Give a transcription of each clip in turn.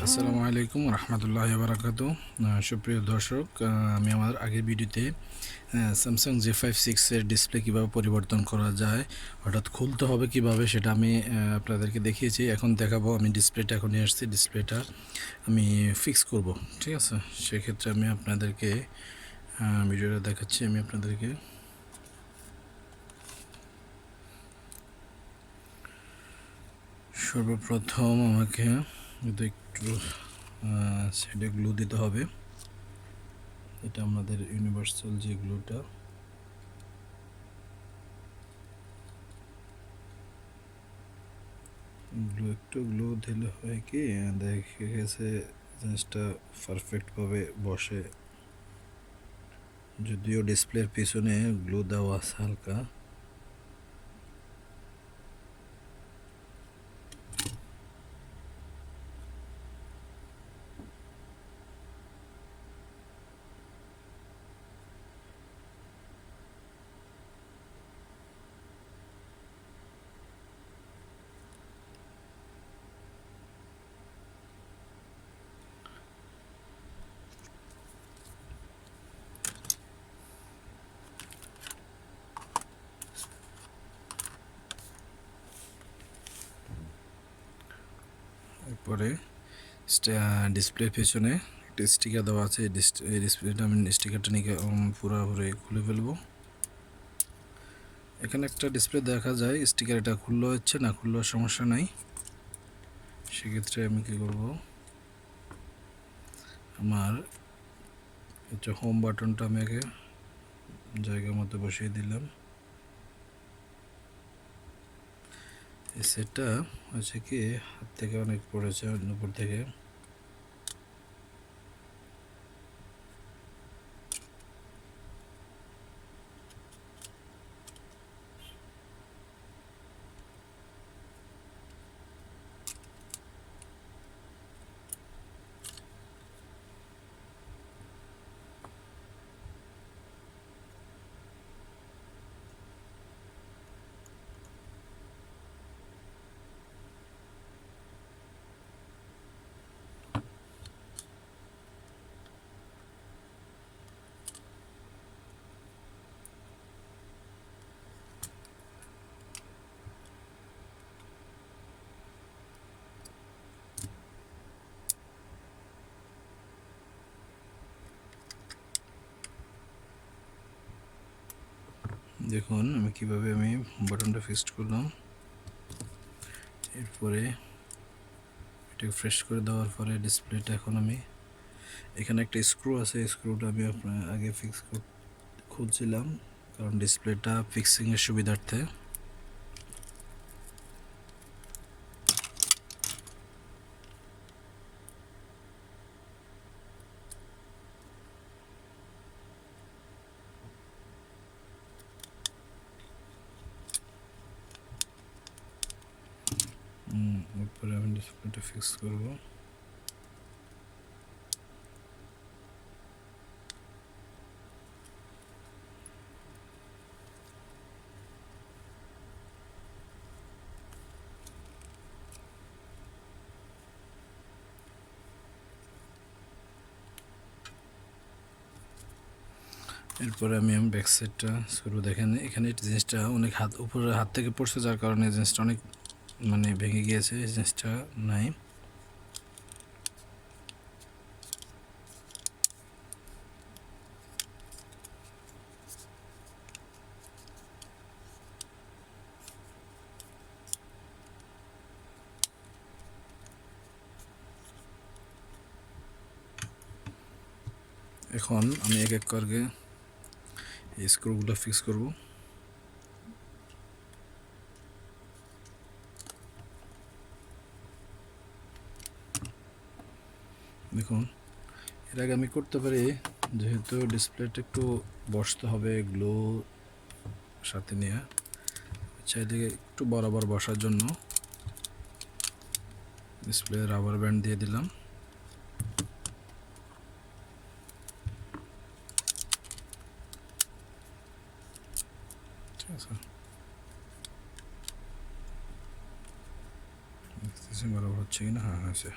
আসসালামু আলাইকুম রহমতুল্লাহ বারাকাতু। সুপ্রিয় দর্শক, আমি আমার আগের ভিডিওতে স্যামসাং J5-6 ডিসপ্লে কীভাবে পরিবর্তন করা যায়, হঠাৎ খুলতে হবে কিভাবে সেটা আমি আপনাদেরকে দেখিয়েছি। এখন দেখাবো। আমি ডিসপ্লেটা এখন নিয়ে আসছি, ডিসপ্লেটা আমি ফিক্স করব। ঠিক আছে, সেক্ষেত্রে আমি আপনাদেরকে ভিডিওটা দেখাচ্ছি। আমি আপনাদেরকে সর্বপ্রথম আমাকে একটু সাইডে গ্লু দিতে হবে। এটা আমাদের ইউনিভার্সাল যে গ্লুটা, একটু গ্লু দিলে হয় কি, দেখে গেছে জিনিসটা পারফেক্টভাবে বসে। যদিও ডিসপ্লের পিছনে গ্লু দেওয়া আছে হালকা। এরপরে ডিসপ্লের পেছনে একটা স্টিকার দেওয়া আছে। এই ডিসপ্লেটা আমি স্টিকারটা নিয়ে পুরোপুরি খুলে ফেলবো। এখানে একটা ডিসপ্লে দেখা যায়, স্টিকার এটা খুললেও হচ্ছে, না খুললেও সমস্যা নাই। সেক্ষেত্রে আমি কী করব, আমার হচ্ছে হোম বাটনটা আমি আগে জায়গা মতো বসিয়ে দিলাম। এই সেটটা হচ্ছে কি হাত থেকে অনেক পড়েছে উপর থেকে। দেখুন আমি কিভাবে বাটনটা ফিক্সড করলাম। এরপরে এটাকে ফ্রেশ করে দেওয়ার পরে ডিসপ্লেটা এখন আমি এখানে একটা স্ক্রু আছে, স্ক্রুটা আমি আপনার আগে খুলছিলাম, কারণ ডিসপ্লেটা ফিক্সিংয়ের সুবিধার্থে। এরপরে আমি ডিসপ্লেটা ফিক্স করব। এরপরে আমি ব্যাক সাইডটা স্ক্রু, দেখেন এখানে জিনিসটা অনেক উপরে হাত থেকে পড়ছে, যার কারণে জিনিসটা অনেক ভেঙে গিয়েছে। এই জিনিসটা নাই। এখন আমি এক এক করে এই স্ক্রুগুলো ফিক্স করব। দেখুন, এর আগে আমি করতে পারি, যেহেতু ডিসপ্লেটা একটু বসতে হবে গ্লো সাথে নিয়ে, চারিদিকে একটু বরাবর বসার জন্য ডিসপ্লে রাবার ব্যান্ড দিয়ে দিলাম। ঠিক আছে, বরাবর হচ্ছে কিনা? হ্যাঁ, হয়েছে।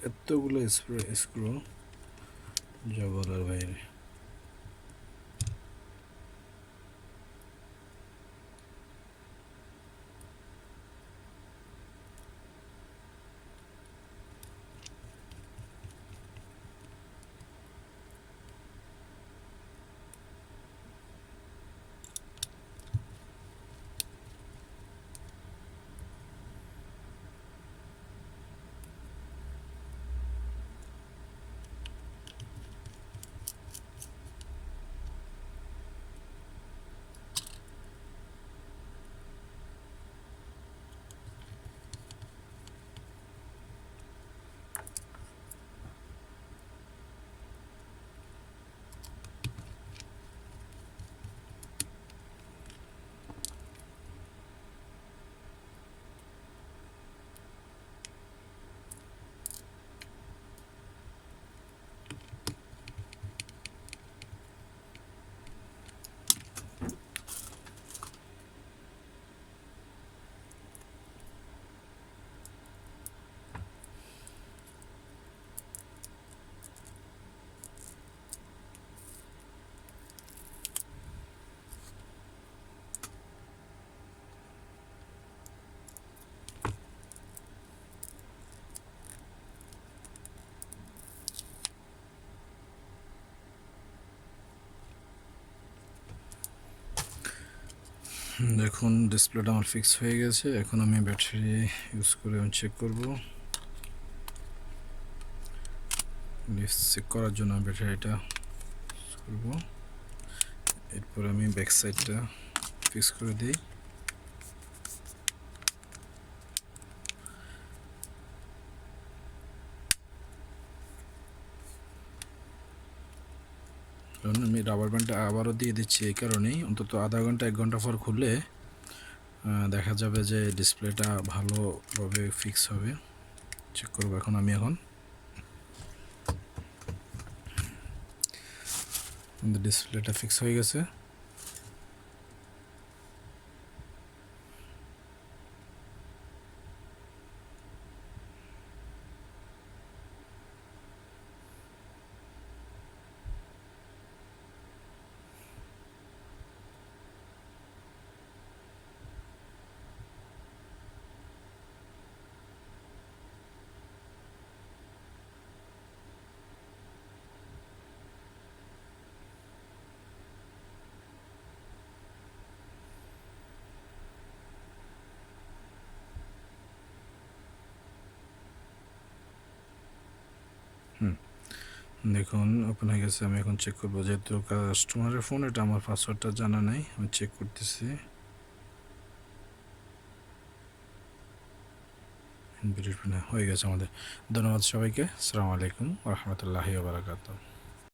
এতগুলো স্ক্রু যা বলার বাইরে। দেখুন ডিসপ্লেটা আমার ফিক্স হয়ে গেছে। এখন আমি ব্যাটারি ইউজ করে চেক করব। চেক করার জন্য ব্যাটারিটা করব। এরপর আমি ব্যাক সাইডটা ফিক্স করে দিই। কারণ আমি রাবার ব্যান্ডটা আবারও দিয়ে দিচ্ছি এই কারণেই, অন্তত আধা ঘন্টা 1 ঘন্টা পর খুললে দেখা যাবে যে ডিসপ্লেটা ভালোভাবে ফিক্স হবে। চেক করব এখন আমি ডিসপ্লেটা ফিক্স হয়ে গেছে। দেখুন ওপেন হয়ে গেছে। আমি এখন চেক করবো, যেহেতু কাস্টমারের ফোন, এটা আমার পাসওয়ার্ডটা জানা নেই, আমি চেক করতেছি। হয়ে গেছে আমাদের। ধন্যবাদ সবাইকে। আসসালামু আলাইকুম ওয়া রাহমাতুল্লাহি ওয়া বারাকাতুহু।